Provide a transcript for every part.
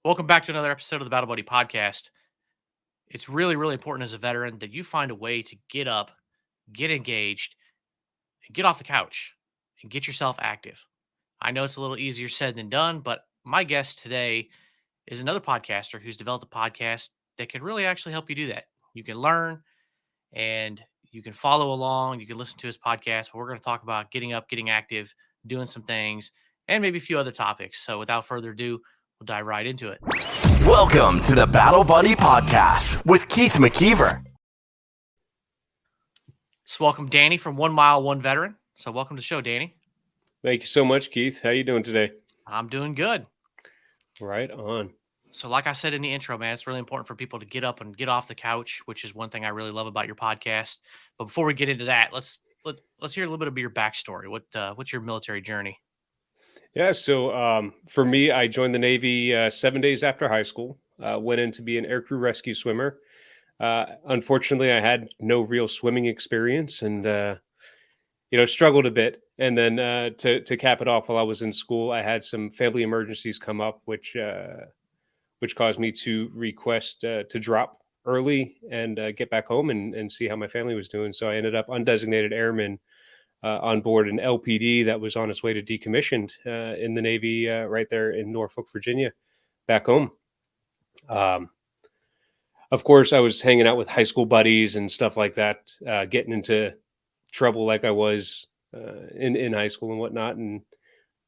Welcome back to another episode of the Battle Buddy podcast. It's really, really important as a veteran that you find a way to get up, get engaged, and get off the couch and get yourself active. I know it's a little easier said than done, but my guest today is another podcaster who's developed a podcast that can really actually help you do that. You can learn and you can follow along. You can listen to his podcast. But we're going to talk about getting up, getting active, doing some things, and maybe a few other topics. So without further ado, we'll dive right into it. Welcome to the Battle Buddy Podcast with Keith McKeever. So welcome Danny from 1 Mile, 1 Veteran. So welcome to the show, Danny. Thank you so much, Keith. How you doing today? I'm doing good. Right on. So like I said in the intro, man, it's really important for people to get up and get off the couch, which is one thing I really love about your podcast. But before we get into that, let's hear a little bit of your backstory. What's your military journey? Yeah, so for me, I joined the Navy 7 days after high school. Went in to be an aircrew rescue swimmer. Unfortunately, I had no real swimming experience and struggled a bit. And then to cap it off, while I was in school, I had some family emergencies come up, which caused me to request to drop early and get back home and see how my family was doing. So I ended up undesignated airman on board an LPD that was on its way to decommissioned in the Navy right there in Norfolk, Virginia, back home. Of course, I was hanging out with high school buddies and stuff like that, getting into trouble like I was in high school and whatnot. And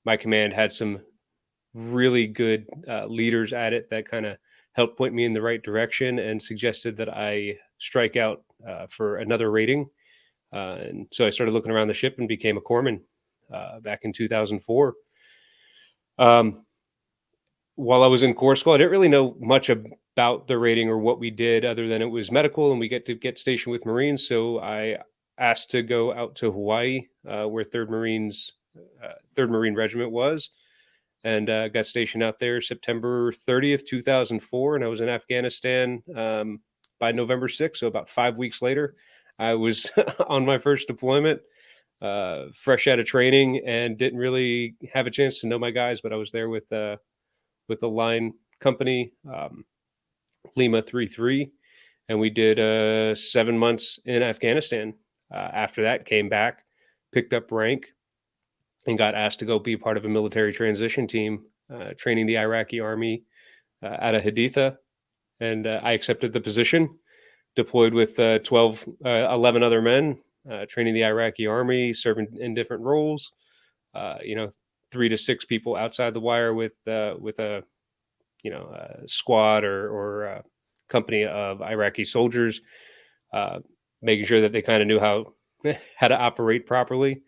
my command had some really good leaders at it that kind of helped point me in the right direction and suggested that I strike out for another rating. And so I started looking around the ship and became a corpsman back in 2004. While I was in Corps School, I didn't really know much about the rating or what we did other than it was medical and we get stationed with Marines. So I asked to go out to Hawaii where 3rd Marine Regiment was, and got stationed out there September 30th, 2004. And I was in Afghanistan by November 6th. So about 5 weeks later, I was on my first deployment, fresh out of training, and didn't really have a chance to know my guys, but I was there with the line company, Lima 33, and we did 7 months in Afghanistan. After that, came back, picked up rank, and got asked to go be part of a military transition team, training the Iraqi army out of Haditha. And I accepted the position, deployed with 11 other men, training the Iraqi army, serving in different roles, 3 to 6 people outside the wire with a squad or a company of Iraqi soldiers, making sure that they kind of knew how to operate properly,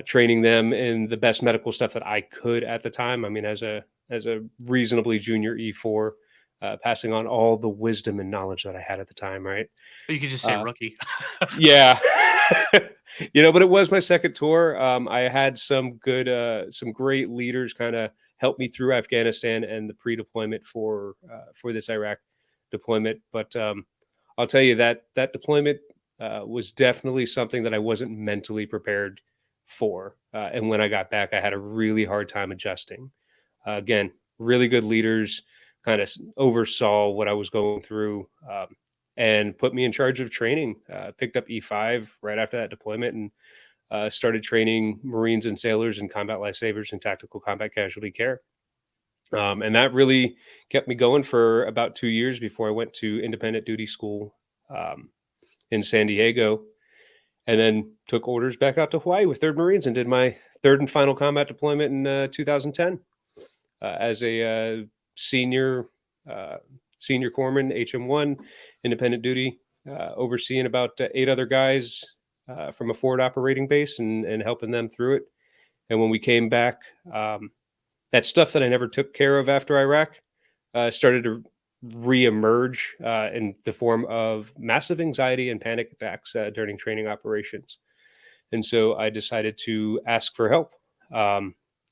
training them in the best medical stuff that I could at the time. I mean, as a reasonably junior E4, passing on all the wisdom and knowledge that I had at the time, right? You could just say rookie. Yeah. But it was my second tour. I had some great leaders kind of help me through Afghanistan and the pre-deployment for this Iraq deployment. But I'll tell you that deployment was definitely something that I wasn't mentally prepared for. And when I got back, I had a really hard time adjusting. Again, really good leaders kind of oversaw what I was going through, and put me in charge of training. Picked up E5 right after that deployment and started training Marines and sailors and combat lifesavers and tactical combat casualty care. And that really kept me going for about 2 years before I went to independent duty school in San Diego, and then took orders back out to Hawaii with 3rd Marines and did my 3rd and final combat deployment in 2010 as a senior corpsman, HM1, independent duty, overseeing about 8 other guys from a forward operating base and helping them through it. And when we came back, that stuff that I never took care of after Iraq started to reemerge in the form of massive anxiety and panic attacks during training operations. And so I decided to ask for help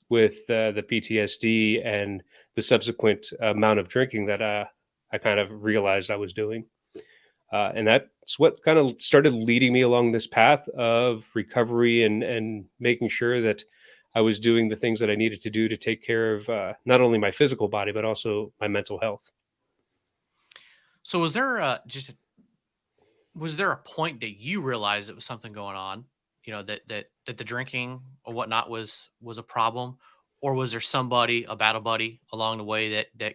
with the PTSD and the subsequent amount of drinking that I kind of realized I was doing. And that's what kind of started leading me along this path of recovery and making sure that I was doing the things that I needed to do to take care of not only my physical body but also my mental health. So was there a point that you realized it was something going on? You know, that the drinking or whatnot was a problem, or was there somebody, a battle buddy, along the way that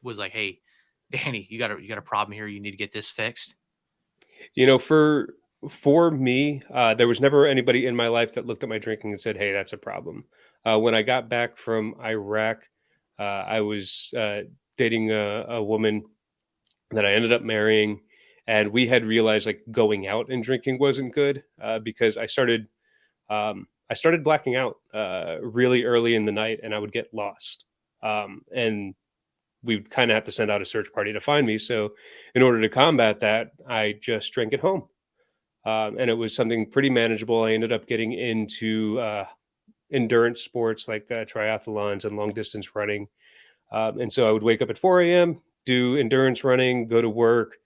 was like, "Hey, Danny, you got a problem here. You need to get this fixed." You know, for me, there was never anybody in my life that looked at my drinking and said, "Hey, that's a problem." When I got back from Iraq, I was dating a woman that I ended up marrying, and we had realized like going out and drinking wasn't good because I started blacking out really early in the night, and I would get lost. And we would kind of have to send out a search party to find me. So, in order to combat that, I just drank at home, and it was something pretty manageable. I ended up getting into endurance sports like triathlons and long distance running, and so I would wake up at 4 a.m., do endurance running, go to work,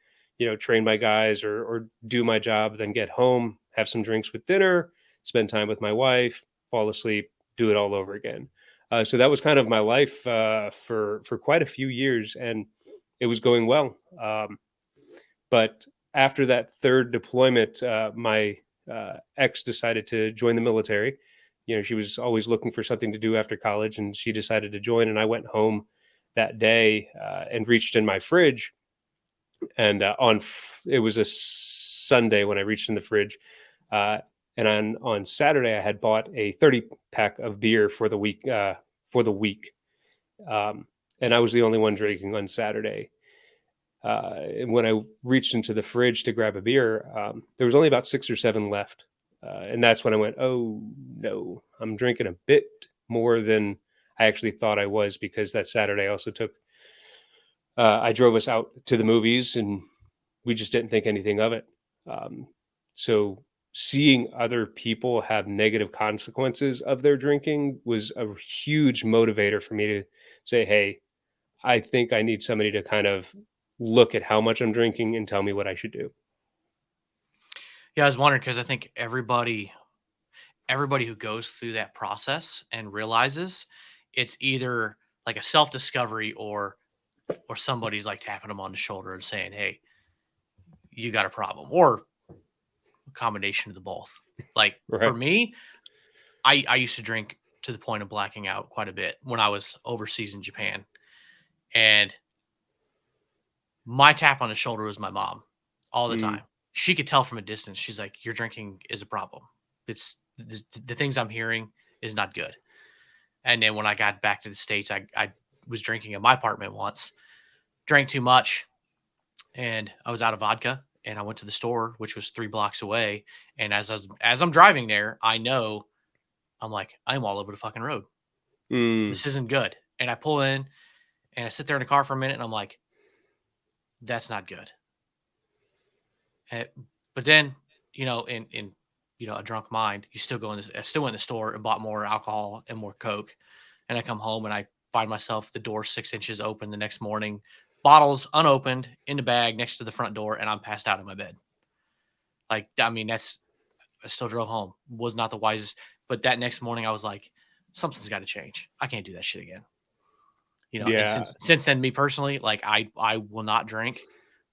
train my guys or do my job, then get home, have some drinks with dinner, spend time with my wife, fall asleep, do it all over again. So that was kind of my life for quite a few years, and it was going well. But after that third deployment, my ex decided to join the military. She was always looking for something to do after college, and she decided to join. And I went home that day and reached in my fridge, and it was a Sunday when I reached in the fridge, uh, and on Saturday I had bought a 30 pack of beer for the week um, and I was the only one drinking on Saturday. And when I reached into the fridge to grab a beer, there was only about 6 or 7 left, and that's when I went, "Oh no, I'm drinking a bit more than I actually thought I was." Because that Saturday I also I drove us out to the movies, and we just didn't think anything of it. Um, so seeing other people have negative consequences of their drinking was a huge motivator for me to say, "Hey, I think I need somebody to kind of look at how much I'm drinking and tell me what I should do." Yeah, I was wondering because I think everybody who goes through that process and realizes it's either like a self discovery or somebody's like tapping them on the shoulder and saying, "Hey, you got a problem," or a combination of the both. Like for Right. me, I used to drink to the point of blacking out quite a bit when I was overseas in Japan, and my tap on the shoulder was my mom all the Mm, time. She could tell from a distance. She's like, "Your drinking is a problem. It's the things I'm hearing is not good." And then when I got back to the States, I was drinking in my apartment once, drank too much, and I was out of vodka. And I went to the store, which was 3 blocks away. And as I'm driving there, I know I'm like, I'm all over the fucking road. mm, This isn't good. And I pull in and I sit there in the car for a minute and I'm like, that's not good. Eh, but then, in a drunk mind, you still go in. I still went in the store and bought more alcohol and more Coke. And I come home and I find myself the door 6 inches open the next morning, bottles unopened in the bag next to the front door, and I'm passed out in my bed. Like, I mean, I still drove home. Was not the wisest. But that next morning, I was like, something's got to change. I can't do that shit again. And yeah. since then, me personally, like I will not drink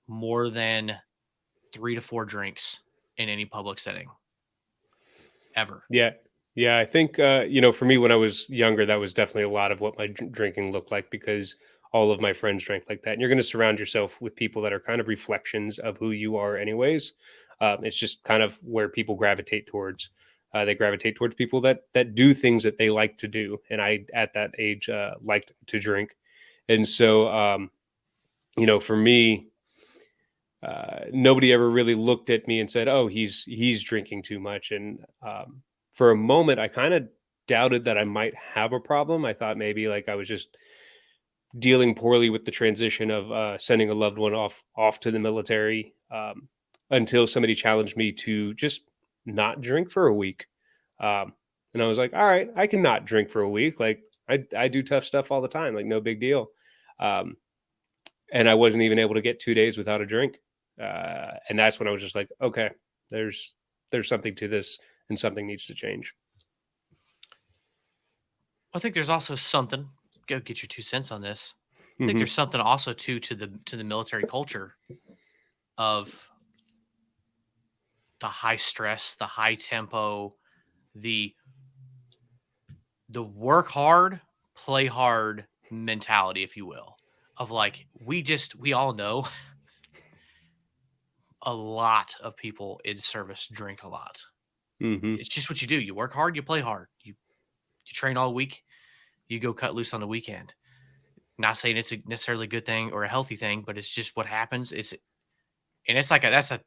more than 3 to 4 drinks in any public setting ever. Yeah. Yeah, I think for me when I was younger, that was definitely a lot of what my drinking looked like because all of my friends drank like that. And you're going to surround yourself with people that are kind of reflections of who you are, anyways. It's just kind of where people gravitate towards. They gravitate towards people that do things that they like to do, and I at that age liked to drink, and so for me, nobody ever really looked at me and said, "Oh, he's drinking too much." And for a moment, I kind of doubted that I might have a problem. I thought maybe like I was just dealing poorly with the transition of sending a loved one off to the military. Until somebody challenged me to just not drink for a week, and I was like, "All right, I can not drink for a week. Like I do tough stuff all the time. Like no big deal." Um, and I wasn't even able to get 2 days without a drink. And that's when I was just like, okay, there's something to this, and something needs to change. I think there's also something. Go get your 2 cents on this. I think Hmm. there's something also too to the military culture of the high stress, the high tempo, the the work hard, play hard mentality, if you will, of like we all know a lot of people in service drink a lot. Hmm. It's just what you do. You work hard, you play hard. You train all week, you go cut loose on the weekend. Not saying it's a necessarily good thing or a healthy thing, but it's just what happens. It's like that's a,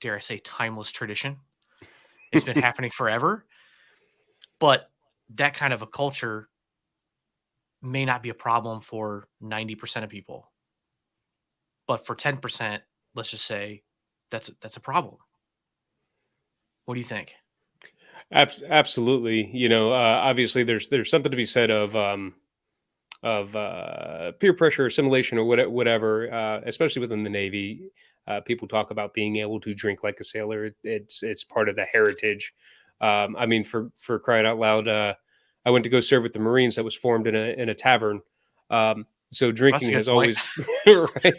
dare I say, timeless tradition. It's been happening forever, but that kind of a culture may not be a problem for 90% of people, but for 10%, let's just say that's a problem. What do you think? Absolutely. Obviously, there's something to be said of peer pressure, assimilation, or whatever. Especially within the Navy, people talk about being able to drink like a sailor. It's part of the heritage. I mean, for crying out loud, I went to go serve with the Marines that was formed in a tavern. So That's drinking a good has point. always right,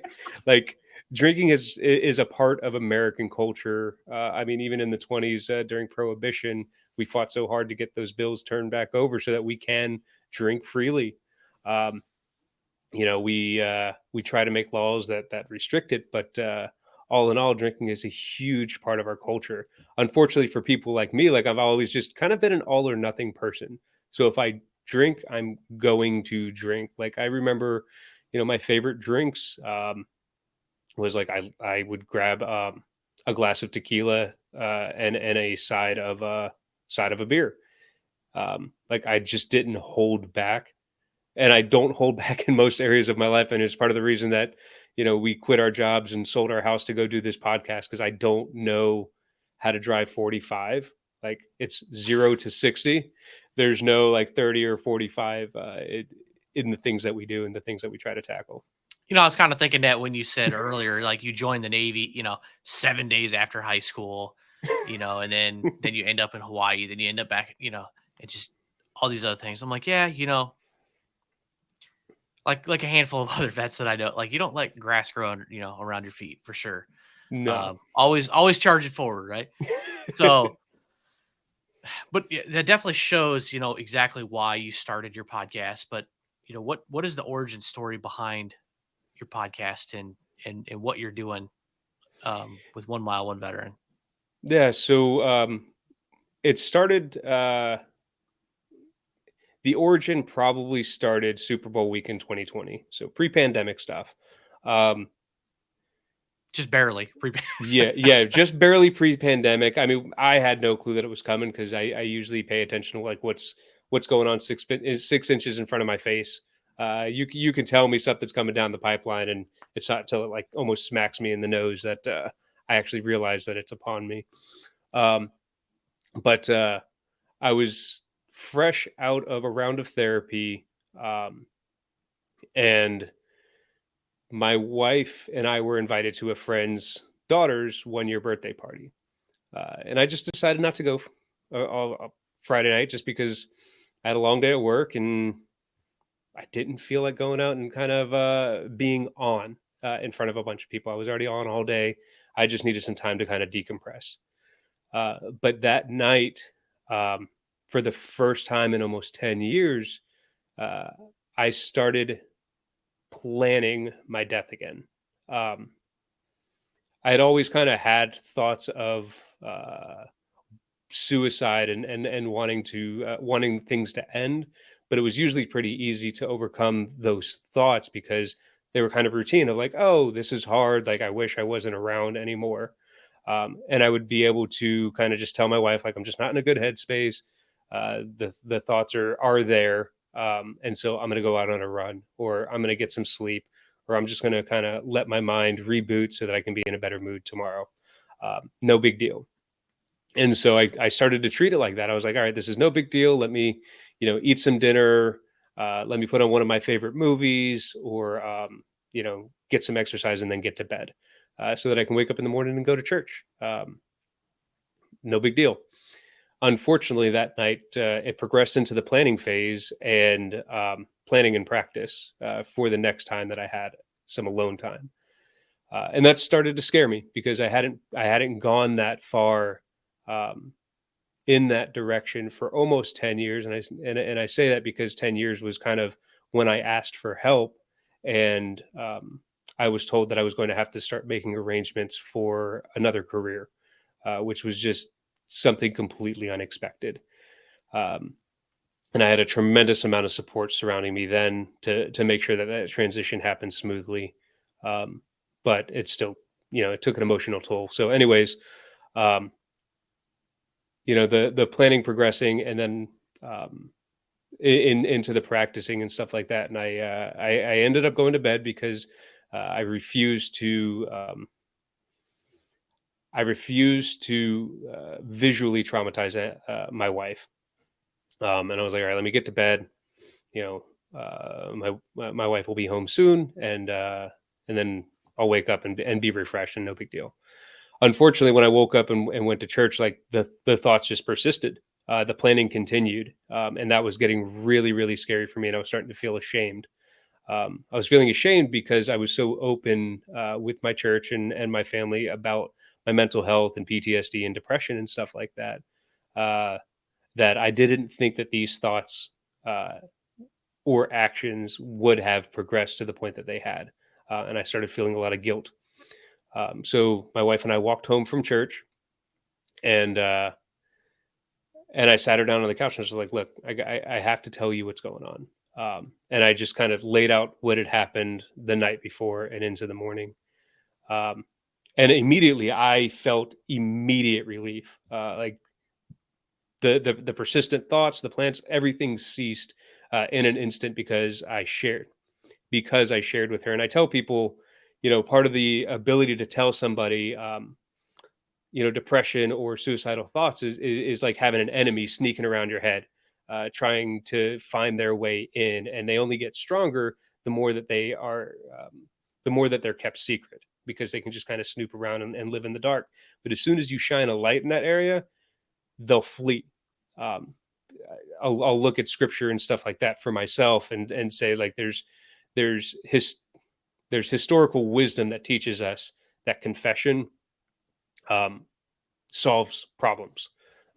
like drinking is a part of American culture. I mean, even in the 20s during Prohibition, we fought so hard to get those bills turned back over so that we can drink freely. Um, we try to make laws that restrict it, but all in all, drinking is a huge part of our culture. Unfortunately, for people like me, like I've always just kind of been an all or nothing person. So if I drink, I'm going to drink. Like I remember, my favorite drinks was like I would grab a glass of tequila and a side of a beer. Like I just didn't hold back, and I don't hold back in most areas of my life. And it's part of the reason that, we quit our jobs and sold our house to go do this podcast because I don't know how to drive 45. Like it's 0 to 60. There's no like 30 or 45 in the things that we do and the things that we try to tackle. I was kind of thinking that when you said earlier, like you joined the Navy, 7 days after high school, and then you end up in Hawaii, then you end up back, and just all these other things. I'm like, yeah, like a handful of other vets that I know, like you don't let grass grow, around your feet for sure. No. Always charge it forward, right? So, but yeah, that definitely shows, exactly why you started your podcast. But what is the origin story behind your podcast and what you're doing with 1 Mile, One Veteran? Yeah. So it started. The origin probably started Super Bowl week in 2020. So pre-pandemic stuff. Um, Just barely. yeah, just barely pre-pandemic. I mean, I had no clue that it was coming because I usually pay attention to like what's going on 6 inches in front of my face. You can tell me something's coming down the pipeline, and it's not until it like almost smacks me in the nose that I actually realize that it's upon me. Um, but I was fresh out of a round of therapy, um, and my wife and I were invited to a friend's daughter's 1 year birthday party. And I just decided not to go Friday night just because I had a long day at work and I didn't feel like going out and kind of being on in front of a bunch of people. I was already on all day. I just needed some time to kind of decompress. But that night, um, for the first time in almost 10 years, uh, I started planning my death again. Um, I had always kind of had thoughts of suicide and wanting things to end, but it was usually pretty easy to overcome those thoughts because they were kind of routine of like, oh, this is hard, like I wish I wasn't around anymore. And I would be able to kind of just tell my wife like I'm just not in a good headspace. The thoughts are there, and so I'm going to go out on a run, or I'm going to get some sleep, or I'm just going to kind of let my mind reboot so that I can be in a better mood tomorrow. No big deal. And so I started to treat it like that. I was like, all right, this is no big deal. Let me, eat some dinner. Let me put on one of my favorite movies, or get some exercise and then get to bed, so that I can wake up in the morning and go to church. No big deal. Unfortunately, that night it progressed into the planning phase and planning and practice for the next time that I had some alone time, and that started to scare me because I hadn't gone that far um, in that direction for almost 10 years, and I say that because 10 years was kind of when I asked for help, and I was told that I was going to have to start making arrangements for another career, which was just something completely unexpected. Um, and I had a tremendous amount of support surrounding me then to make sure that that transition happened smoothly. Um, but it's still, it took an emotional toll. So, anyways, um, the planning progressing, and then um, into the practicing and stuff like that. And I ended up going to bed because I refused to. I refused to visually traumatize my wife. And I was like, all right, let me get to bed. You my wife will be home soon, and then I'll wake up and be refreshed and no big deal. Unfortunately, when I woke up and went to church, like the thoughts just persisted. The planning continued, and that was getting really, really scary for me. And I was starting to feel ashamed. I was feeling ashamed because I was so open with my church and my family about my mental health and PTSD and depression and stuff like that. Uh, that I didn't think that these thoughts uh, or actions would have progressed to the point that they had. And I started feeling a lot of guilt. So my wife and I walked home from church, and I sat her down on the couch and I was like, "Look, I have to tell you what's going on." And I just kind of laid out what had happened the night before and into the morning. Um, and immediately I felt immediate relief. Like the persistent thoughts, the plans, everything ceased in an instant because I shared with her. And I tell people, part of the ability to tell somebody, depression or suicidal thoughts is like having an enemy sneaking around your head, trying to find their way in, and they only get stronger the more that the more that they're kept secret because they can just kind of snoop around and live in the dark. But as soon as you shine a light in that area, they'll flee. Um, I'll look at scripture and stuff like that for myself and say like there's his there's historical wisdom that teaches us that confession um, solves problems.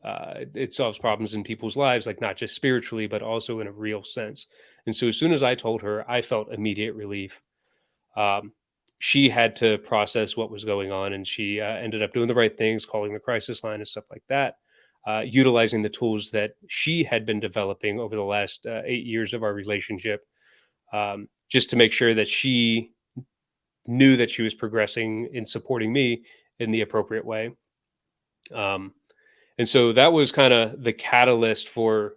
It solves problems in people's lives, like not just spiritually, but also in a real sense. And so, as soon as I told her, I felt immediate relief. Um, she had to process what was going on, and she ended up doing the right things, calling the crisis line and stuff like that, utilizing the tools that she had been developing over the last 8 years of our relationship, just to make sure that she knew that she was progressing in supporting me in the appropriate way. Um, and so that was kind of the catalyst for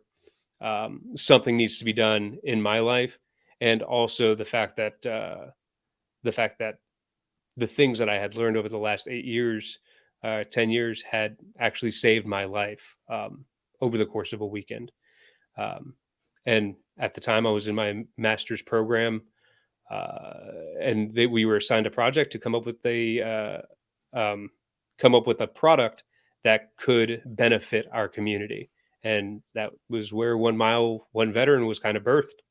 something needs to be done in my life, and also the fact that the things that I had learned over the last 8 years, 10 years, had actually saved my life over the course of a weekend. Um, and at the time, I was in my master's program, we were assigned a project to um, come up with a product that could benefit our community, and that was where 1 Mile, One Veteran was kind of birthed.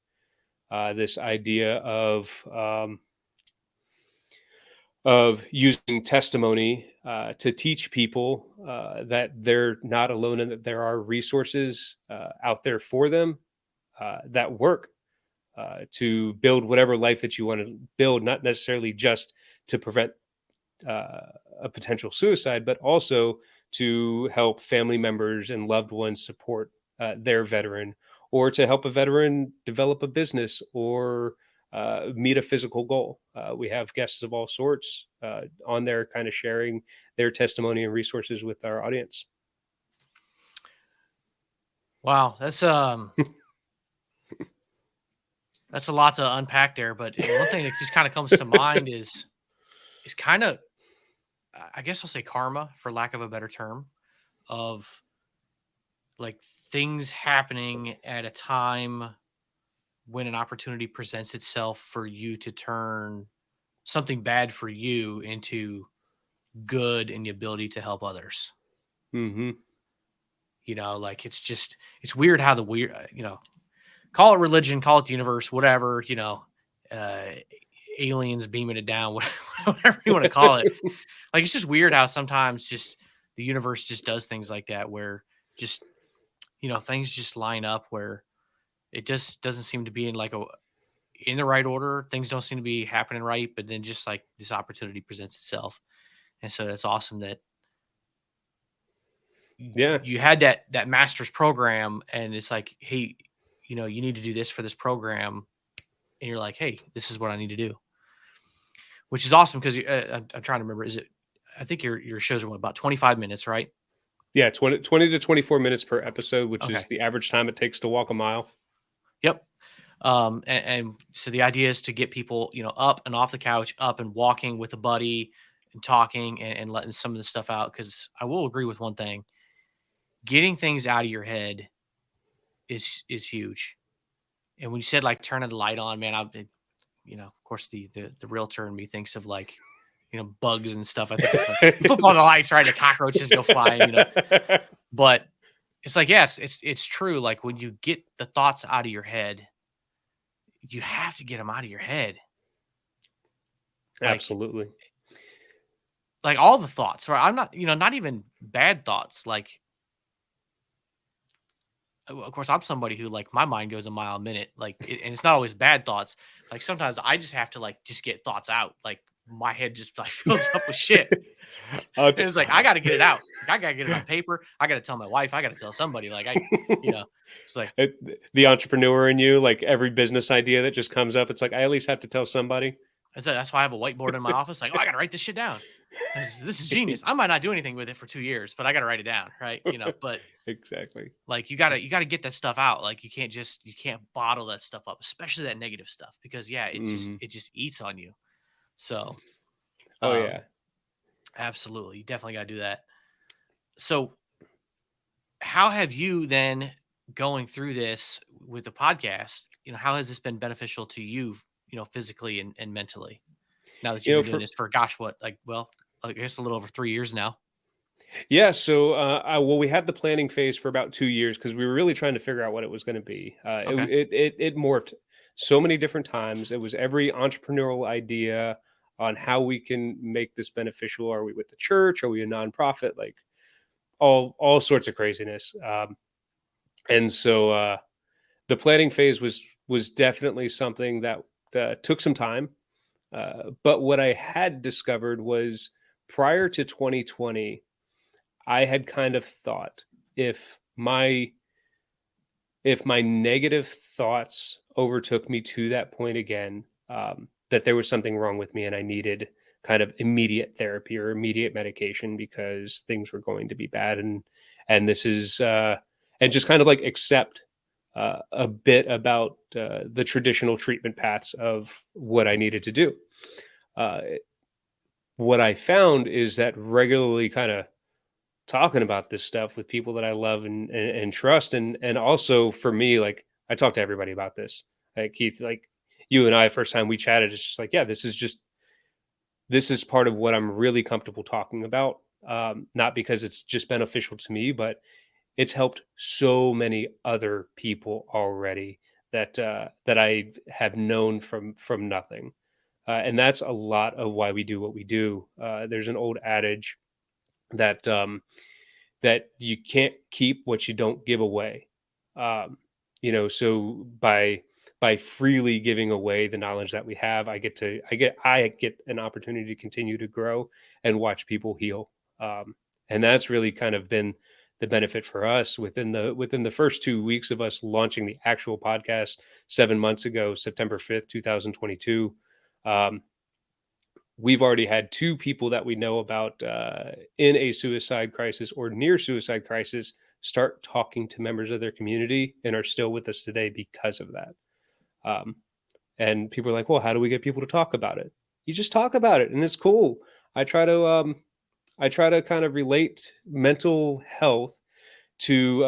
This idea of using testimony to teach people that they're not alone and that there are resources out there for them that work to build whatever life that you want to build, not necessarily just to prevent uh, a potential suicide, but also to help family members and loved ones support their veteran, or to help a veteran develop a business or meet a physical goal. We have guests of all sorts on there, kind of sharing their testimony and resources with our audience. Wow, that's a lot to unpack there. But one thing that just kind of comes to mind is kind of, I guess I'll say, karma, for lack of a better term, of like things happening at a time when an opportunity presents itself for you to turn something bad for you into good and the ability to help others. Hmm. Like it's weird how the weird, call it religion, call it the universe, whatever, uh, aliens beaming it down, whatever you want to call it. Like, it's just weird how sometimes just the universe just does things like that, where just, things just line up where it just doesn't seem to be in the right order. Things don't seem to be happening right, but then just like this opportunity presents itself. And so that's awesome that Yeah, you had that master's program, and it's like, hey, you need to do this for this program, and you're like, hey, this is what I need to do, which is awesome because I'm trying to remember. Is it? I think your shows are about 25 minutes, right? yeah, 20 to 24 minutes per episode, which is Okay. the average time it takes to walk a mile. Yep. And so the idea is to get people, up and off the couch, up and walking with a buddy and talking and letting some of the stuff out. Because I will agree with one thing: getting things out of your head is huge. And when you said like turning the light on, man, I've been, of course, the realtor in me thinks of like, bugs and stuff. I think of like you flip on the lights, right? The cockroaches go flying. But it's like, yes, it's true. Like when you get the thoughts out of your head, you have to get them out of your head. Like Absolutely. like all the thoughts, right? I'm not, not even bad thoughts. Like, of course, I'm somebody who like my mind goes a mile a minute. Like, and it's not always bad thoughts. Like sometimes I just have to like just get thoughts out. Like my head just like fills up with shit. And it's like I got to get it out. Like, I got to get it on paper. I got to tell my wife. I got to tell somebody. Like you know, it's like The entrepreneur in you, like every business idea that just comes up, it's like I at least have to tell somebody. that's why I have a whiteboard in my office. Like, oh, I got to write this shit down. This is genius. I might not do anything with it for 2 years, but I got to write it down, right? But Exactly. like you gotta get that stuff out. Like you can't bottle that stuff up, especially that negative stuff, because yeah, Mhm. it just eats on you. So Oh um yeah. absolutely, you definitely gotta do that. So how have you then, going through this with the podcast, how has this been beneficial to you, physically and mentally, now that you've been doing For this for, gosh, what, like, well, I guess a little over 3 years now. Yeah, so well, we had the planning phase for about 2 years because we were really trying to figure out what it was going to be. Okay. It morphed so many different times. It was every entrepreneurial idea on how we can make this beneficial. Are we with the church? Are we a nonprofit? Like all sorts of craziness. And so the planning phase was definitely something that took some time. But what I had discovered was prior to 2020. I had kind of thought if my if my negative thoughts overtook me to that point again, that there was something wrong with me and I needed kind of immediate therapy or immediate medication because things were going to be bad, and this is and just kind of like accept a bit about the traditional treatment paths of what I needed to do. Uh, what I found is that regularly kind of talking about this stuff with people that I love and trust, and also for me, like I talk to everybody about this. Like Keith, like you and I, first time we chatted, it's just like, yeah, this is part of what I'm really comfortable talking about. Not because it's just beneficial to me, but it's helped so many other people already that I have known from nothing, and that's a lot of why we do what we do. There's an old adage that that you can't keep what you don't give away. Um, so by freely giving away the knowledge that we have, I get an opportunity to continue to grow and watch people heal. And that's really kind of been the benefit for us within the first 2 weeks of us launching the actual podcast 7 months ago, September 5th, 2022. Um, we've already had two people that we know about in a suicide crisis or near suicide crisis start talking to members of their community and are still with us today because of that. Um, and people are like, well, how do we get people to talk about it? You just talk about it and it's cool. I try to kind of relate mental health to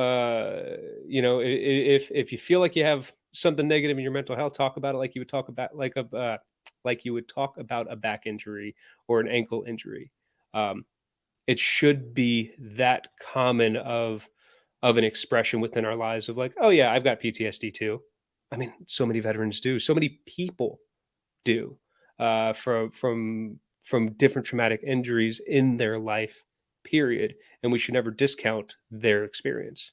if you feel like you have something negative in your mental health, talk about it like you would talk about like you would talk about a back injury or an ankle injury. um, it should be that common of of an expression within our lives of like, oh yeah, I've got PTSD too. I mean, so many veterans do. So many people do, from different traumatic injuries in their life. Period. And we should never discount their experience.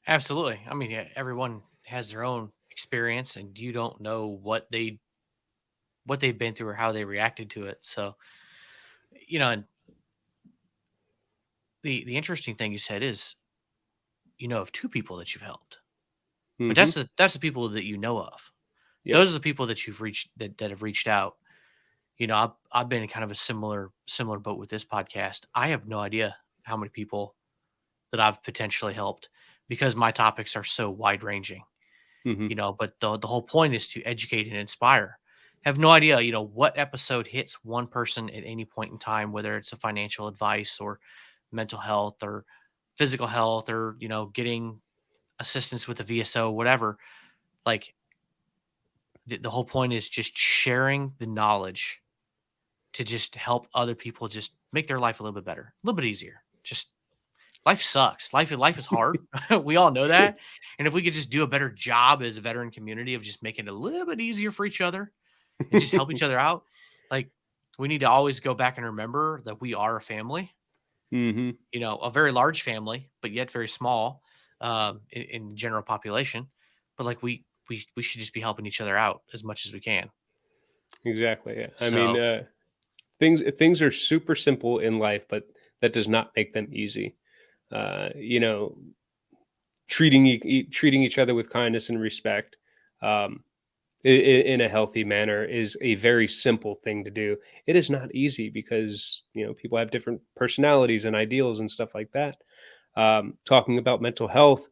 Absolutely. I mean, yeah, everyone has their own experience, and you don't know what they've been through or how they reacted to it. So, and the interesting thing you said is, of two people that you've helped, but Hmm. that's the people that you know of. Yep. Those are the people that you've reached that have reached out. I've been in kind of a similar boat with this podcast. I have no idea how many people that I've potentially helped because my topics are so wide ranging. Hmm. But the whole point is to educate and inspire. Have no idea, what episode hits one person at any point in time, whether it's a financial advice or mental health or physical health or, getting assistance with a VSO, whatever. Like the whole point is just sharing the knowledge to just help other people just make their life a little bit better, a little bit easier. Just life sucks. Life is hard. We all know that. And if we could just do a better job as a veteran community of just making it a little bit easier for each other and just help each other out, like we need to always go back and remember that we are a family, Hmm. a very large family, but yet very small in general population. But like we should just be helping each other out as much as we can. Exactly. Yeah. I mean, So things are super simple in life, but that does not make them easy. You know, treating each other with kindness and respect, um, in a healthy manner is a very simple thing to do. It is not easy because people have different personalities and ideals and stuff like that. Talking about mental health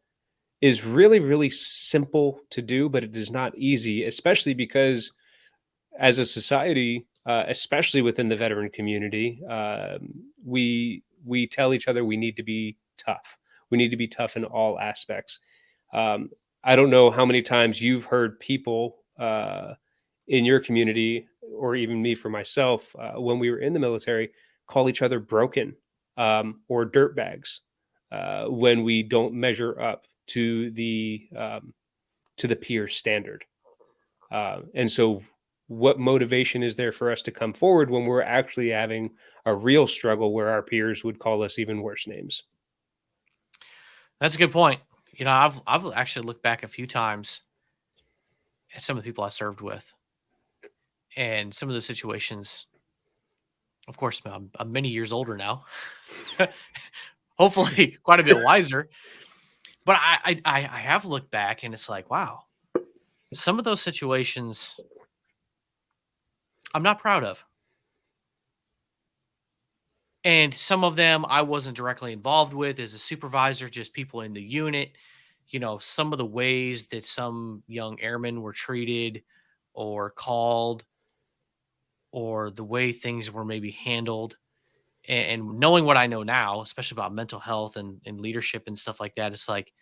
is really really simple to do, but it is not easy, especially because as a society, especially within the veteran community, we tell each other we need to be tough. We need to be tough in all aspects. Um, I don't know how many times you've heard people in your community, or even me for myself, when we were in the military, call each other broken, or dirtbags, when we don't measure up to the peer standard. And so, what motivation is there for us to come forward when we're actually having a real struggle where our peers would call us even worse names? that's a good point. I've actually looked back a few times at some of the people I served with and some of the situations. Of course, I'm many years older now. Hopefully, quite a bit wiser. But I have looked back and it's like, wow, some of those situations I'm not proud of. And some of them I wasn't directly involved with as a supervisor, just people in the unit. Some of the ways that some young airmen were treated or called, or the way things were maybe handled. And knowing what I know now, especially about mental health and leadership and stuff like that, it's like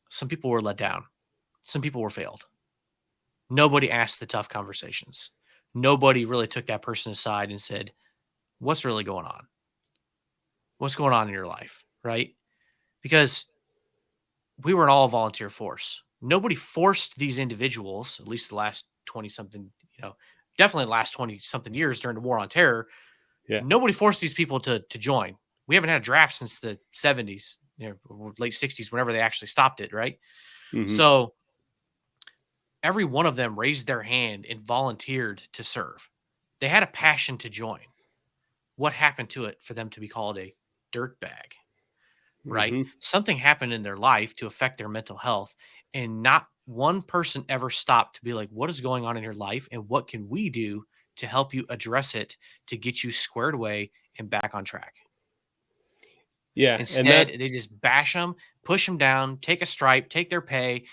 some people were let down, some people were failed. Nobody asked the tough conversations. Nobody really took that person aside and said, what's really going on? What's going on in your life? Right? Because we were an all volunteer force. Nobody forced these individuals, at least the last 20 something, definitely the last 20 something years during the war on terror. Yeah. Nobody forced these people to join. We haven't had a draft since the 70s, or late 60s, whenever they actually stopped it. Right. Hmm. So every one of them raised their hand and volunteered to serve. They had a passion to join. What happened to it for them to be called a dirtbag? Right? Hmm. Something happened in their life to affect their mental health, and not one person ever stopped to be like, what is going on in your life and what can we do to help you address it to get you squared away and back on track? Yeah, and Instead, that's they just bash them, push them down, take a stripe, take their pay,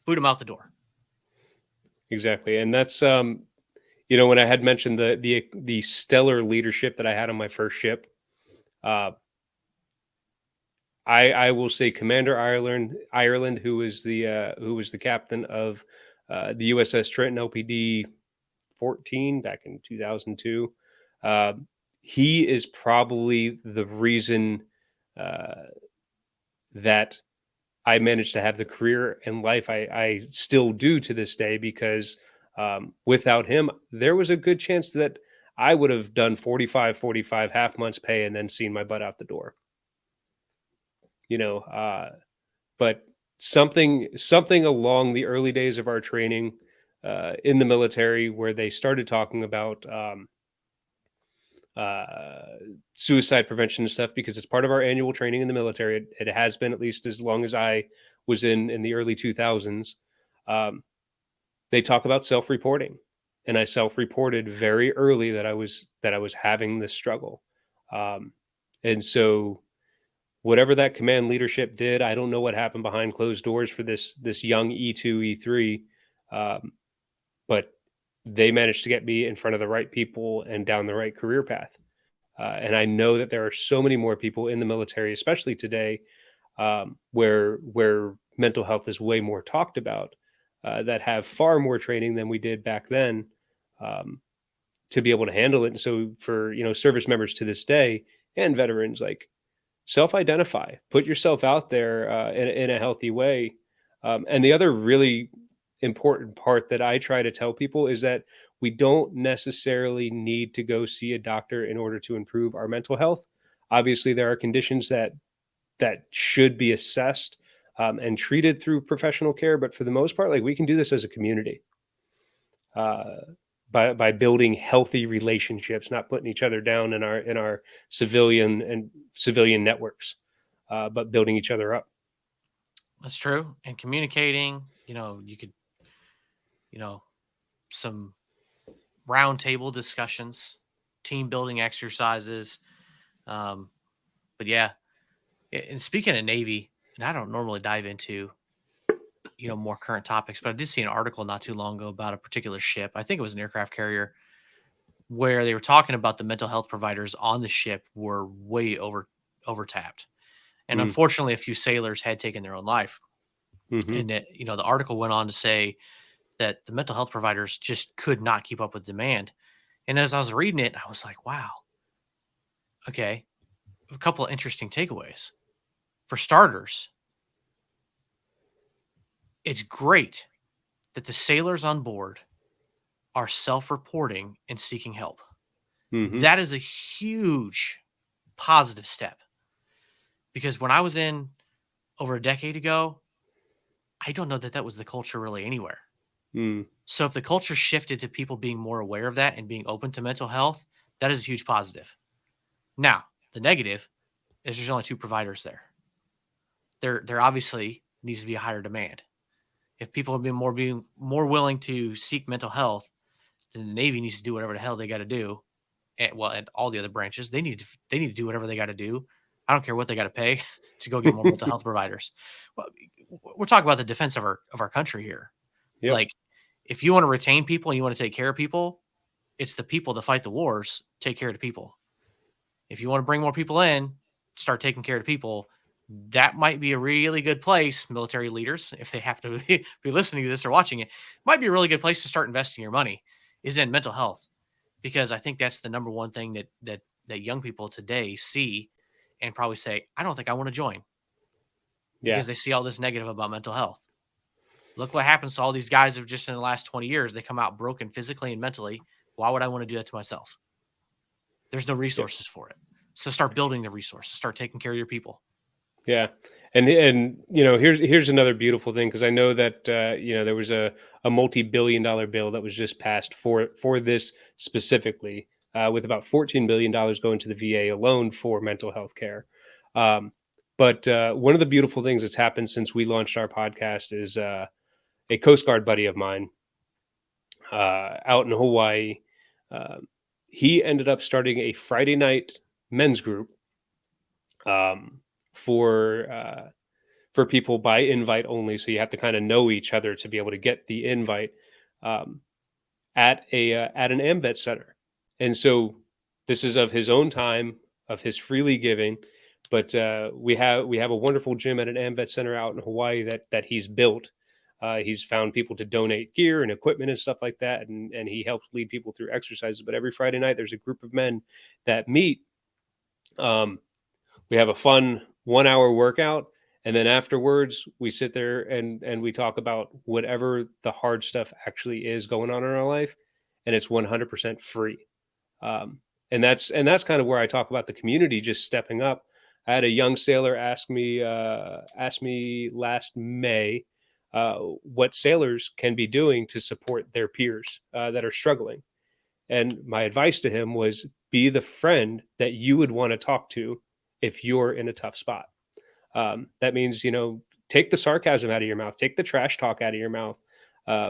boot them out the door. exactly, and that's when I had mentioned the stellar leadership that I had on my first ship. uh, I will say Commander Ireland, who was the captain of the USS Trenton LPD 14 back in 2002. Uh, he is probably the reason. Uh, that I managed to have the career and life I still do to this day, because without him, there was a good chance that I would have done 45 half months pay and then seen my butt out the door. You know, but something along the early days of our training in the military, where they started talking about uh, suicide prevention and stuff, because it's part of our annual training in the military. It has been, at least as long as I was in the early 2000s. Um, they talk about self-reporting, and I self-reported very early that I was having this struggle, um, and so whatever that command leadership did, I don't know what happened behind closed doors for this young E2 E3, um, but they managed to get me in front of the right people and down the right career path. And I know that there are so many more people in the military, especially today, where mental health is way more talked about, that have far more training than we did back then, um, to be able to handle it. And so, for service members to this day and veterans, like, self-identify, put yourself out there in a healthy way. And the other really important part that I try to tell people is that we don't necessarily need to go see a doctor in order to improve our mental health. Obviously, there are conditions that should be assessed and treated through professional care, but for the most part, like, we can do this as a community, uh, by building healthy relationships, not putting each other down in our civilian networks, but building each other up. That's true. And communicating, you could, you know, some round table discussions, team building exercises. Um, but yeah, and speaking of Navy, and I don't normally dive into, more current topics, but I did see an article not too long ago about a particular ship. I think it was an aircraft carrier, where they were talking about the mental health providers on the ship were way overtapped. And Mm, unfortunately, a few sailors had taken their own life. hmm. And the article went on to say that the mental health providers just could not keep up with demand. And as I was reading it, I was like, wow, okay, a couple of interesting takeaways. For starters, it's great that the sailors on board are self-reporting and seeking help. Hmm. That is a huge positive step, because when I was in over a decade ago, I don't know that that was the culture really anywhere. Mm, So if the culture shifted to people being more aware of that and being open to mental health, that is a huge positive. Now, the negative is there's only two providers there. There obviously needs to be a higher demand. If people have been being more willing to seek mental health, then the Navy needs to do whatever the hell they got to do. And all the other branches, they need to do whatever they got to do. I don't care what they got to pay to go get more mental health providers. Well, we're talking about the defense of our country here. yep. Like, if you want to retain people and you want to take care of people, it's the people that fight the wars. Take care of the people. If you want to bring more people in, start taking care of the people. That might be a really good place, military leaders, if they have to be listening to this or watching it, might be a really good place to start investing your money is in mental health, because I think that's the number one thing that young people today see and probably say, I don't think I want to join, Yeah. because they see all this negative about mental health. Look what happens to all these guys of just in the last 20 years. They come out broken physically and mentally. Why would I want to do that to myself? There's no Yep. resources for it. So start building the resources, start taking care of your people. Yeah. And here's another beautiful thing, because I know that there was a multi-billion-dollar bill that was just passed for this specifically, with about $14 billion going to the VA alone for mental health care. Um, but one of the beautiful things that's happened since we launched our podcast is a Coast Guard buddy of mine out in Hawaii. Uh, he ended up starting a Friday night men's group, um, for people by invite only. So you have to kind of know each other to be able to get the invite, um, at an AMVET center. And so this is of his own time, of his freely giving. But we have a wonderful gym at an AMVET center out in Hawaii that he's built. He's found people to donate gear and equipment and stuff like that, and he helps lead people through exercises. But every Friday night, there's a group of men that meet. Um, we have a fun 1 hour workout, And then afterwards, we sit there and we talk about whatever the hard stuff actually is going on in our life, and it's 100% free. Um, and that's kind of where I talk about the community just stepping up. I had a young sailor ask me last May what sailors can be doing to support their peers that are struggling. And my advice to him was be the friend that you would want to talk to if you're in a tough spot. That means, take the sarcasm out of your mouth, take the trash talk out of your mouth,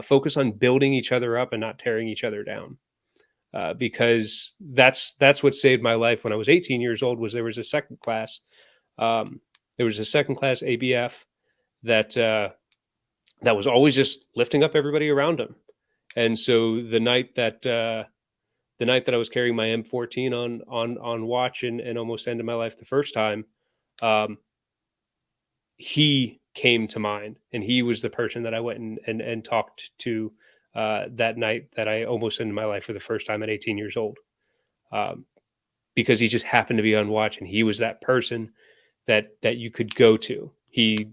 focus on building each other up and not tearing each other down. Because that's what saved my life when I was 18 years old. Was there was a second class, there was a second class ABF that that was always just lifting up everybody around him. And so the night that I was carrying my M14 on watch and almost ended my life the first time, um, he came to mind, and he was the person that I went and talked to that night that I almost ended my life for the first time at 18 years old, um, because he just happened to be on watch, and he was that person that you could go to. You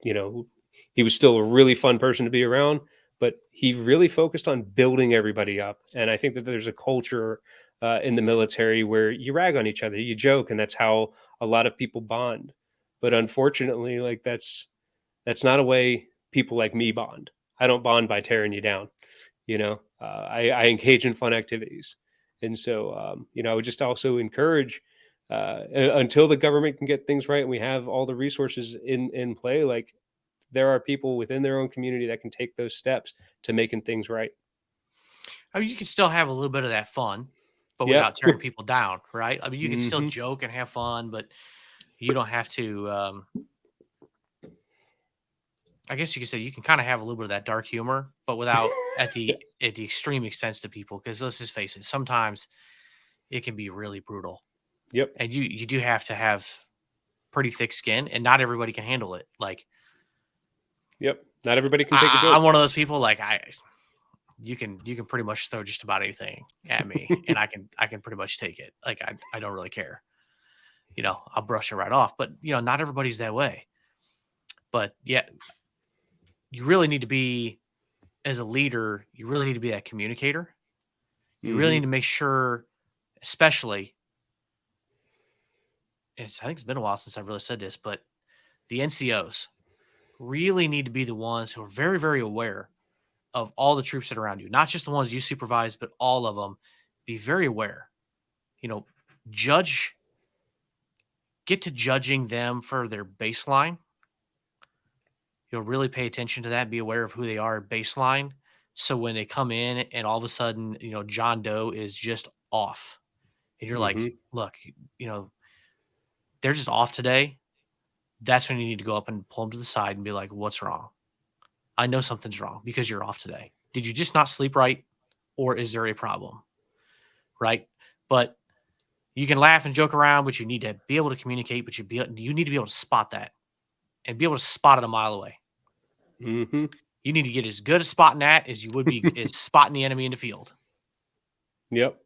know, he was still a really fun person to be around, but he really focused on building everybody up. And I think that there's a culture in the military where you rag on each other, you joke, and that's how a lot of people bond. But unfortunately, like that's not a way people like me bond. I don't bond by tearing you down. I engage in fun activities, and so I would just also encourage until the government can get things right and we have all the resources in play. Like there are people within their own community that can take those steps to making things right. I mean, you can still have a little bit of that fun, but Yep. without tearing people down, right? I mean, you can still Hmm. joke and have fun, but you don't have to. I guess you could say you can kind of have a little bit of that dark humor, but without at the extreme expense to people. Because let's just face it, sometimes it can be really brutal, Yep. and you do have to have pretty thick skin, and not everybody can handle it. Like Yep. Not everybody can take a joke. I'm one of those people. Like you can pretty much throw just about anything at me, and I can pretty much take it. Like I don't really care. I'll brush it right off. But not everybody's that way. But yeah, you really need to be as a leader. You really need to be that communicator. You really need Hmm. to make sure, especially, I think it's been a while since I've really said this, but the NCOs really need to be the ones who are very, very aware of all the troops that are around you, not just the ones you supervise, but all of them. Be very aware. You know, judge, get to judging them for their baseline. Really pay attention to that. Be aware of who they are baseline. So when they come in and all of a sudden, John Doe is just off, and you're like, Hmm. look, you know, they're just off today. That's when you need to go up and pull them to the side and be like, what's wrong? I know something's wrong because you're off today. Did you just not sleep right? Or is there a problem? Right. But you can laugh and joke around, but you need to be able to communicate, but you need to be able to spot that and be able to spot it a mile away. Hmm. You need to get as good at spotting that as you would be as spotting the enemy in the field. Yep.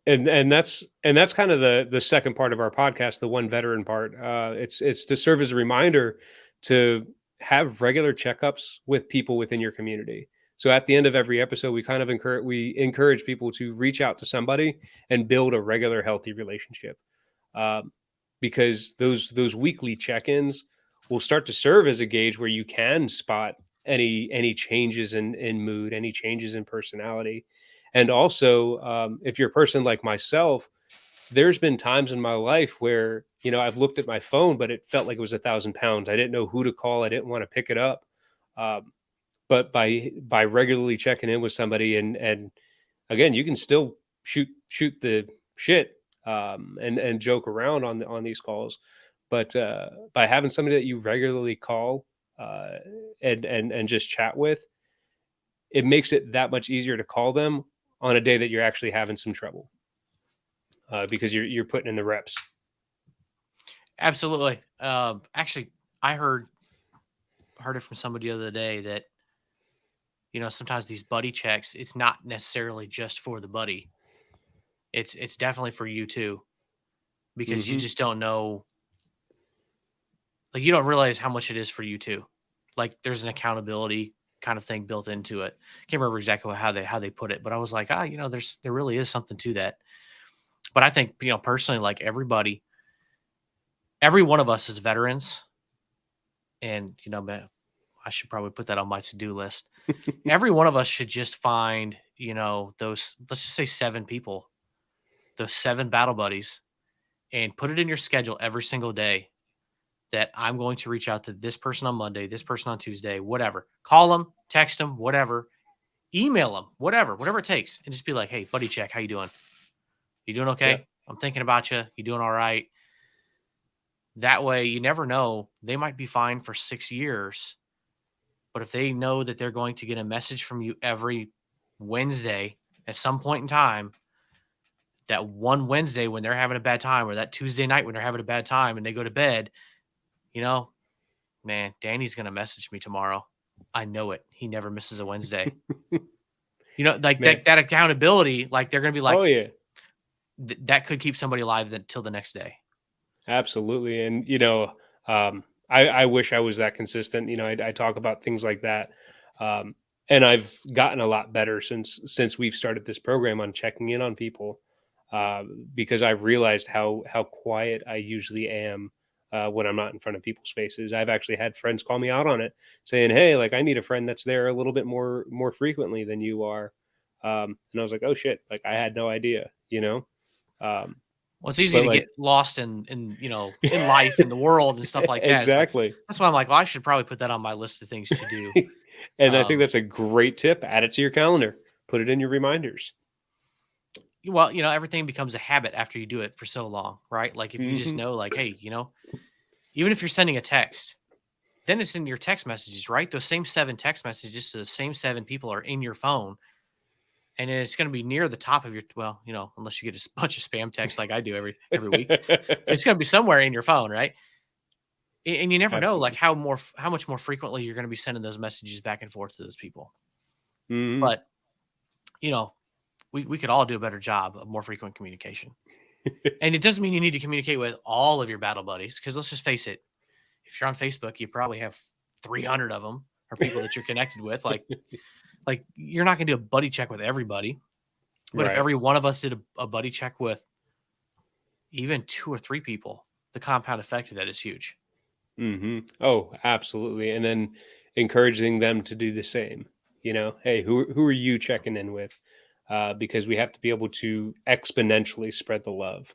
And that's kind of the second part of our podcast, the one veteran part. It's to serve as a reminder to have regular checkups with people within your community. So at the end of every episode, we kind of encourage people to reach out to somebody and build a regular, healthy relationship, um, because those weekly check-ins will start to serve as a gauge where you can spot any changes in mood, any changes in personality. And also, if you're a person like myself, there's been times in my life where I've looked at my phone, but it felt like it was 1,000 pounds. I didn't know who to call. I didn't want to pick it up. Um, but by regularly checking in with somebody, and again, you can still shoot the shit, and joke around on these calls, but by having somebody that you regularly call, uh, and just chat with, it makes it that much easier to call them on a day that you're actually having some trouble, because you're putting in the reps. Absolutely. Actually, I heard it from somebody the other day that sometimes these buddy checks, it's not necessarily just for the buddy. It's definitely for you too, because you Hmm. just don't know like you don't realize how much it is for you too. Like there's an accountability kind of thing built into it. Can't remember exactly how they put it, but I was like, there really is something to that. But I think, personally, like every one of us is veterans, and man, I should probably put that on my to-do list. Every one of us should just find, those, let's just say 7 people, those 7 battle buddies, and put it in your schedule every single day that I'm going to reach out to this person on Monday, this person on Tuesday, whatever. Call them, text them, whatever, email them, whatever it takes, and just be like, "Hey, buddy, check, how you doing? You doing Yeah. okay? I'm thinking about you. You doing all right?" That way, you never know. They might be fine for 6 years, but if they know that they're going to get a message from you every Wednesday at some point in time, that one Wednesday when they're having a bad time, or that Tuesday night when they're having a bad time and they go to bed, you know, man, Danny's gonna message me tomorrow. I know it. He never misses a Wednesday. Like Man. that accountability, like they're gonna be Oh like, yeah. that could keep somebody alive until the next day. Absolutely. And, I wish I was that consistent. I talk about things like that. Um, and I've gotten a lot better since we've started this program on checking in on people, because I've realized how quiet I usually am when I'm not in front of people's faces. I've actually had friends call me out on it, saying, "Hey, like I need a friend that's there a little bit more frequently than you are." And I was like, "Oh shit!" Like I had no idea. Um, Well, it's easy but to like get lost in life, in the world, and stuff like that. It's like exactly. that's why I'm like, well, I should probably put that on my list of things to do. And I think Um, that's a great tip. Add it to your calendar. Put it in your reminders. well, everything becomes a habit after you do it for so long, right? Like if you just Mhm. know, like, hey, even if you're sending a text, then it's in your text messages, right? Those same 7 text messages to the same 7 people are in your phone, and then it's going to be near the top of your, well, unless you get a bunch of spam texts like I do every week, it's going to be somewhere in your phone, right? And you never know, like Absolutely. how much more frequently you're going to be sending those messages back and forth to those people. Mhm. But you know, we could all do a better job of more frequent communication. And it doesn't mean you need to communicate with all of your battle buddies, because let's just face it, if you're on Facebook, you probably have 300 of them, or people that you're connected with. Like you're not going to do a buddy check with everybody, but if Right. every one of us did a buddy check with even 2 or 3 people, the compound effect of that is huge. Oh, absolutely. And then encouraging them to do the same. Hey, who are you checking in with? Because we have to be able to exponentially spread the love.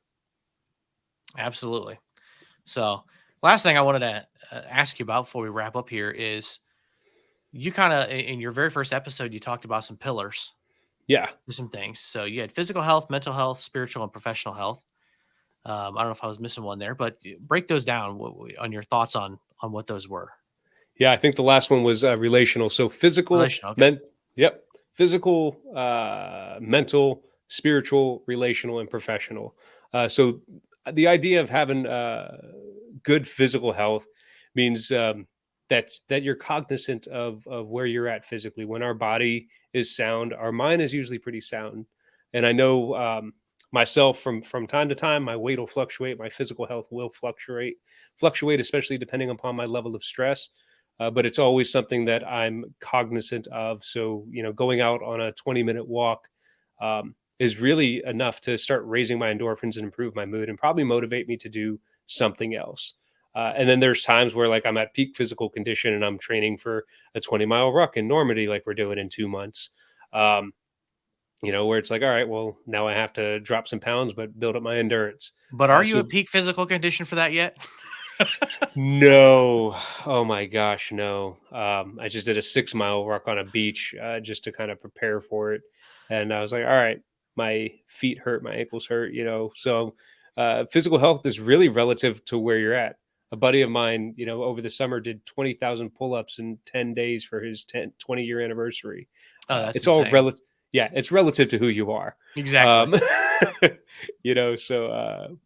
Absolutely. So, last thing I wanted to ask you about before we wrap up here is, you kind of, in your very first episode, you talked about some pillars Yeah. to some things. So you had physical health, mental health, spiritual, and professional health. I don't know if I was missing one there, but break those down on your thoughts on what those were. Yeah, I think the last one was relational. So physical, Relational, okay. yep, physical, mental, spiritual, relational, and professional. So the idea of having good physical health means that you're cognizant of where you're at physically. When our body is sound, our mind is usually pretty sound. And I know myself from time to time, my weight will fluctuate, my physical health will fluctuate, especially depending upon my level of stress. But it's always something that I'm cognizant of. So, going out on a 20-minute walk is really enough to start raising my endorphins and improve my mood and probably motivate me to do something else. And then there's times where like I'm at peak physical condition and I'm training for a 20-mile ruck in Normandy, like we're doing in 2 months. Um, where it's like, all right, well, now I have to drop some pounds, but build up my endurance. But are you So at peak physical condition for that yet? no. Oh my gosh, no. I just did a 6-mile walk on a beach just to kind of prepare for it. And I was like, all right, my feet hurt, my ankles hurt. So physical health is really relative to where you're at. A buddy of mine, over the summer did 20,000 pull-ups in 10 days for his 20-year anniversary. Oh, that's It's all insane. relative. Yeah, it's relative to who you are. Exactly. Um,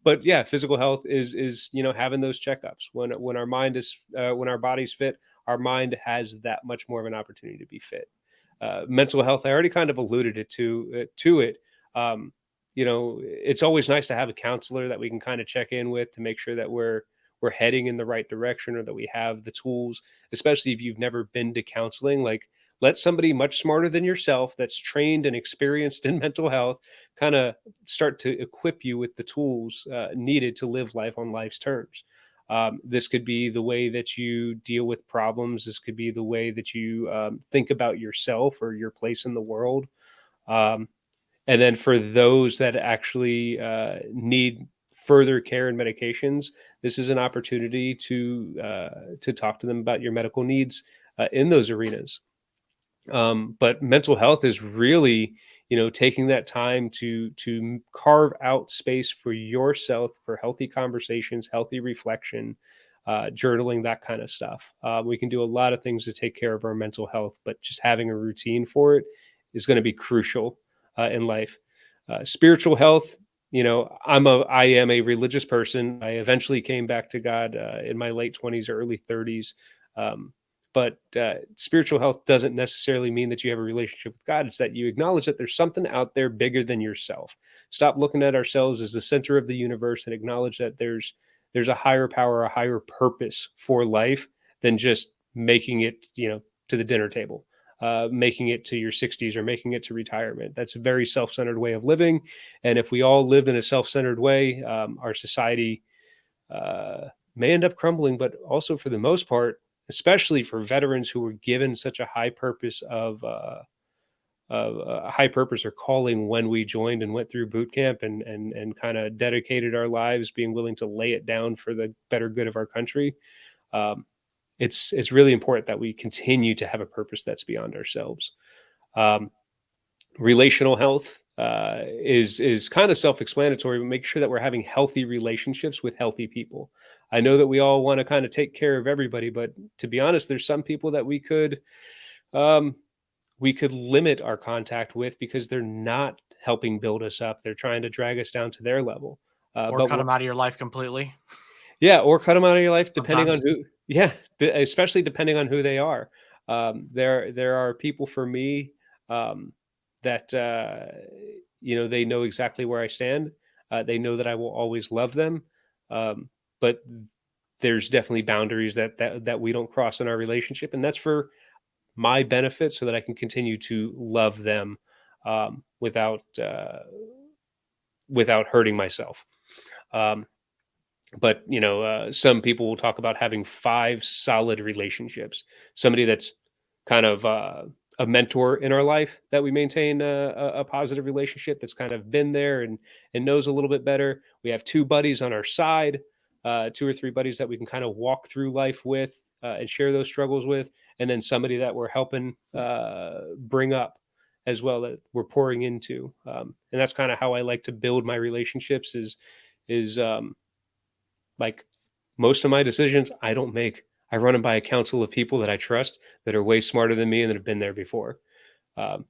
but yeah, physical health is having those checkups when our mind is when our body's fit, our mind has that much more of an opportunity to be fit. Mental health, I already kind of alluded to it. It's always nice to have a counselor that we can kind of check in with to make sure that we're heading in the right direction, or that we have the tools, especially if you've never been to counseling. Like, let somebody much smarter than yourself, that's trained and experienced in mental health, kind of start to equip you with the tools needed to live life on life's terms. This could be the way that you deal with problems. This could be the way that you think about yourself or your place in the world. Um, and then for those that actually need further care and medications, this is an opportunity to talk to them about your medical needs in those arenas. But mental health is really, taking that time to carve out space for yourself, for healthy conversations, healthy reflection, journaling, that kind of stuff. We can do a lot of things to take care of our mental health, but just having a routine for it is going to be crucial in life. Spiritual health. I am a religious person. I eventually came back to God in my late 20s or early 30s. Um, but spiritual health doesn't necessarily mean that you have a relationship with God. It's that you acknowledge that there's something out there bigger than yourself. Stop looking at ourselves as the center of the universe, and acknowledge that there's a higher power, a higher purpose for life than just making it, to the dinner table, making it to your 60s, or making it to retirement. That's a very self-centered way of living. And if we all lived in a self-centered way, our society may end up crumbling. But also, for the most part, especially for veterans who were given such a high purpose of a high purpose or calling when we joined and went through boot camp, and kind of dedicated our lives, being willing to lay it down for the better good of our country. Um, it's really important that we continue to have a purpose that's beyond ourselves. Um, Relational health is kind of self-explanatory, but make sure that we're having healthy relationships with healthy people. I know that we all want to kind of take care of everybody, but to be honest, there's some people that um, we could limit our contact with because they're not helping build us up. They're trying to drag us down to their level. Or But cut we're, them out of your life completely yeah, or cut them out of your life, depending on sometimes. who. Yeah, especially depending on who they are. There are people for me um, that they know exactly where I stand. They know that I will always love them, um, but there's definitely boundaries that we don't cross in our relationship, and that's for my benefit, so that I can continue to love them without hurting myself. Um, but some people will talk about having 5 solid relationships. Somebody that's kind of a mentor in our life, that we maintain a positive relationship, that's kind of been there and knows a little bit better. We have 2 buddies on our side, 2 or 3 buddies that we can kind of walk through life with, and share those struggles with, and then somebody that we're helping bring up as well, that we're pouring into. And that's kind of how I like to build my relationships. Is like, most of my decisions I don't make. I run them by a council of people that I trust, that are way smarter than me and that have been there before. Um,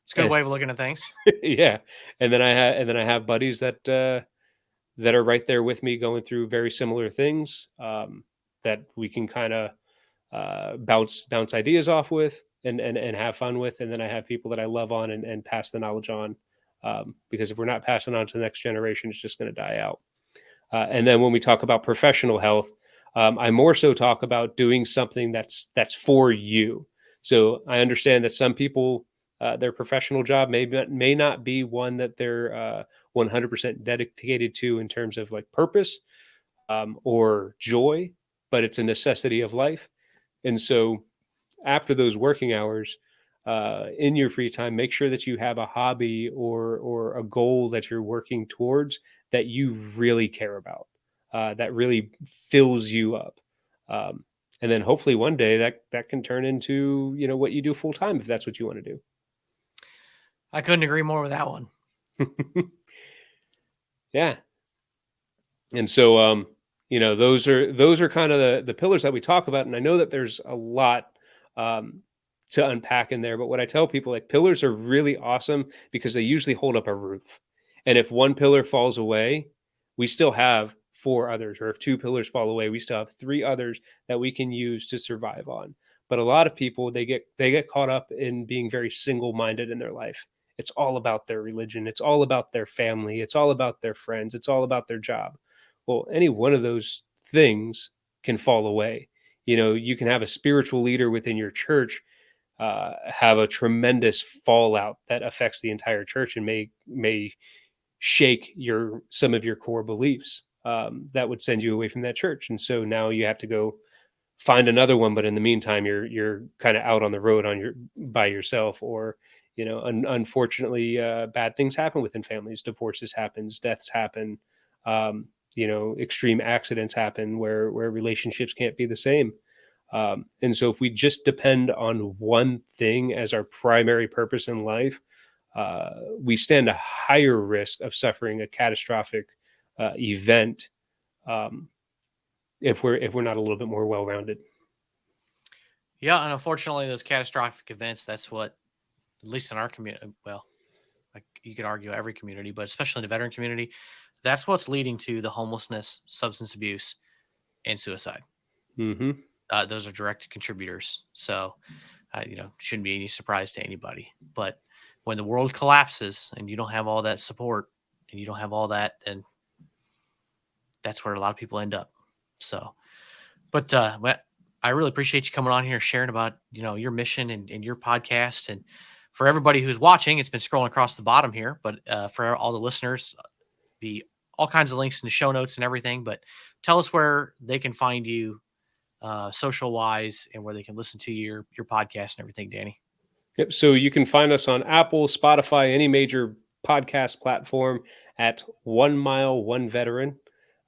It's a good and way of looking at things. yeah, and then I have buddies that are right there with me, going through very similar things, that we can kind of bounce ideas off with, and have fun with. And then I have people that I love on, and pass the knowledge on, because if we're not passing on to the next generation, it's just going to die out. And then when we talk about professional health, I more so talk about doing something that's for you. So I understand that some people, their professional job may not be one that they're 100% dedicated to in terms of like purpose, or joy, but it's a necessity of life. And so after those working hours, in your free time, make sure that you have a hobby or a goal that you're working towards, that you really care about, that really fills you up. Um, and then hopefully one day that can turn into, what you do full time, if that's what you want to I couldn't agree more with that one. do. Yeah. And so, those are kind of the pillars that we talk about. And I know that there's a lot um, to unpack in there, but what I tell people, like, pillars are really awesome because they usually hold up a roof. And if one pillar falls away, we still have 4 others, or if 2 pillars fall away, we still have 3 others that we can use to survive on. But a lot of people, they get caught up in being very single-minded in their life. It's all about their religion, it's all about their family, it's all about their friends, it's all about their job. Well, any one of those things can fall away. You know, you can have a spiritual leader within your church have a tremendous fallout that affects the entire church and may shake some of your core beliefs that would send you away from that church. And so now you have to go find another one, but in the meantime you're kind of out on the road on your by yourself. Or unfortunately bad things happen within families. Divorces happens, deaths happen, um, extreme accidents happen where relationships can't be the same. And so if we just depend on one thing as our primary purpose in life, we stand a higher risk of suffering a catastrophic event, um, if we're not a little bit more well-rounded. Yeah, and unfortunately, those catastrophic events, that's what, at least in our community, well, like you could argue every community, but especially in the veteran community, that's what's leading to the homelessness, substance abuse, and suicide. Hmm. Those are direct contributors. So, shouldn't be any surprise to anybody. But when the world collapses and you don't have all that support and you don't have all that, and that's where a lot of people end up. So, but I really appreciate you coming on here, sharing about your mission and your podcast. And for everybody who's watching, it's been scrolling across the bottom here. But for all the listeners, be all kinds of links in the show notes and everything. But tell us where they can find you social wise and where they can listen to your podcast and everything, Danny. Yep. So you can find us on Apple, Spotify, any major podcast platform at 1 Mile, One Veteran.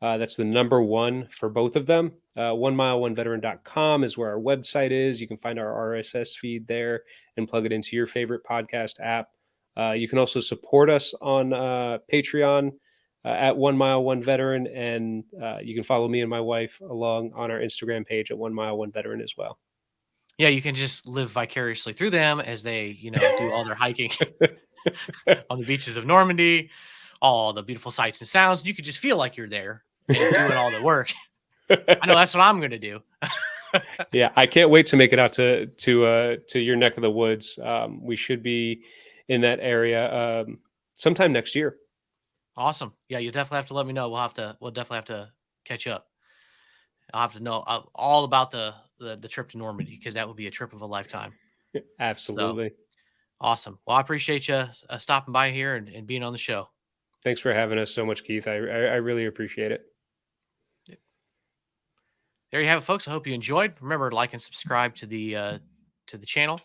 That's the number one for both of them. 1mileoneveteran.com is where our website is. You can find our RSS feed there and plug it into your favorite podcast app. You can also support us on Patreon at 1 Mile, One Veteran. And you can follow me and my wife along on our Instagram page at 1 Mile, One Veteran as well. Yeah, you can just live vicariously through them as they, do all their hiking on the beaches of Normandy, all the beautiful sights and sounds. You could just feel like you're there and doing all the work. I know that's what I'm going to do. Yeah, I can't wait to make it out to your neck of the woods. We should be in that area sometime next year. Awesome. Yeah, you definitely have to let me know. We'll definitely have to catch up. I'll have to know all about the trip to Normandy because that would be a trip of a lifetime. So Absolutely. awesome. Well, I appreciate you stopping by here and being on the show. Thanks for having us so much, Keith. I really appreciate it. There you have it, folks. I hope you enjoyed. Remember, like and subscribe to the channel,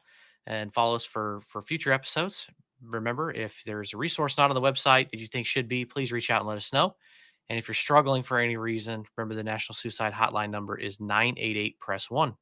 and follow us for future episodes. Remember, if there's a resource not on the website that you think should be, please reach out and let us know. And if you're struggling for any reason, remember the National Suicide Hotline number is 988 press 1.